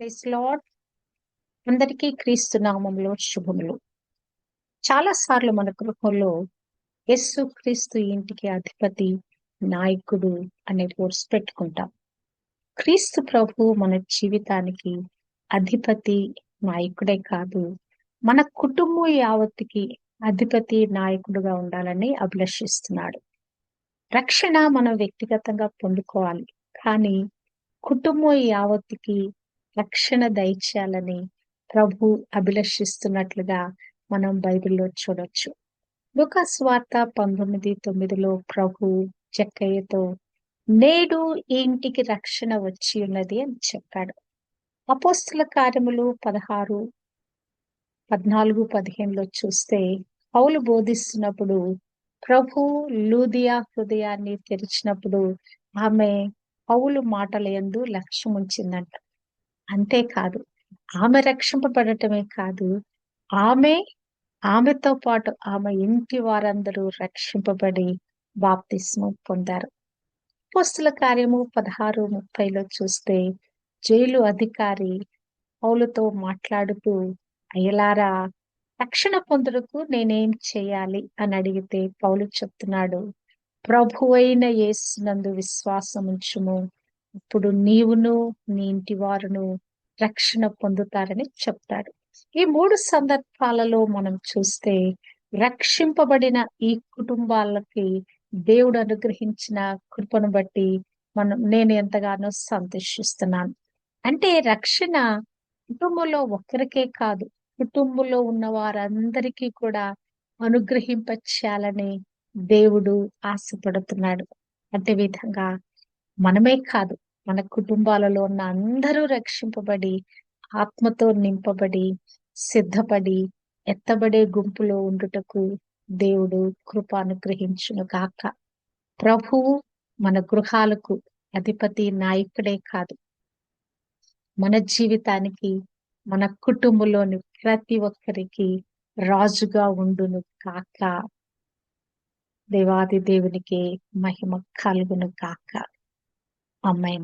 Praise lord. అందరికీ క్రీస్తు నామములో శుభములు. చాలా సార్లు మన గృహంలో యేసు క్రీస్తు ఇంటికి అధిపతి, నాయకుడు అనే వర్డ్స్ పెట్టుకుంటాం. క్రీస్తు ప్రభు మన జీవితానికి అధిపతి, నాయకుడే కాదు, మన కుటుంబం యావత్తుకి అధిపతి, నాయకుడుగా ఉండాలని అభిలషిస్తున్నాడు. రక్షణ మనం వ్యక్తిగతంగా పొందుకోవాలి, కానీ కుటుంబం యావత్తుకి రక్షణ దయచేయాలని ప్రభు అభిలషిస్తున్నట్లుగా మనం బైబిల్లో చూడొచ్చు. లూకా సువార్త 19:9 ప్రభు జక్కయ్యతో నేడు ఈ ఇంటికి రక్షణ వచ్చి ఉన్నది అని చెప్పాడు. అపోస్తుల కార్యములు 16:14-15 చూస్తే పౌలు బోధిస్తున్నప్పుడు ప్రభు లూదియా హృదయాన్ని తెరిచినప్పుడు ఆమె పౌలు మాటల యందు లక్ష్యం ఉంచిందంట. అంతేకాదు, ఆమె రక్షింపబడటమే కాదు, ఆమెతో పాటు ఆమె ఇంటి వారందరూ రక్షింపబడి బాప్తిస్మం పొందారు. అపోస్తుల కార్యము 16:30 చూస్తే జైలు అధికారి పౌలుతో మాట్లాడుతూ, అయ్యలారా, రక్షణ పొందుటకు నేనేం చేయాలి అని అడిగితే పౌలు చెప్తున్నాడు, ప్రభువైన యేసునందు విశ్వాసం ఉంచుము, ఇప్పుడు నీవును నీ ఇంటి వారును రక్షణ పొందుతారని చెప్తాడు. ఈ 3 సందర్భాలలో మనం చూస్తే రక్షింపబడిన ఈ కుటుంబాలకి దేవుడు అనుగ్రహించిన కృపను బట్టి నేను ఎంతగానో సంతోషిస్తున్నాను. అంటే రక్షణ కుటుంబంలో ఒక్కరికే కాదు, కుటుంబంలో ఉన్న వారందరికీ కూడా అనుగ్రహింపచేయాలని దేవుడు ఆశపడుతున్నాడు. అదే విధంగా మనమే కాదు, మన కుటుంబాలలో ఉన్న అందరూ రక్షింపబడి ఆత్మతో నింపబడి సిద్ధపడి ఎత్తబడే గుంపులో ఉండుటకు దేవుడు కృప అనుగ్రహించును గాక. ప్రభువు మన గృహాలకు అధిపతి, నాయకుడే కాదు, మన జీవితానికి, మన కుటుంబంలోని ప్రతి ఒక్కరికి రాజుగా ఉండును గాక. దేవాది దేవునికి మహిమ కలుగును గాక. ఆమేన్.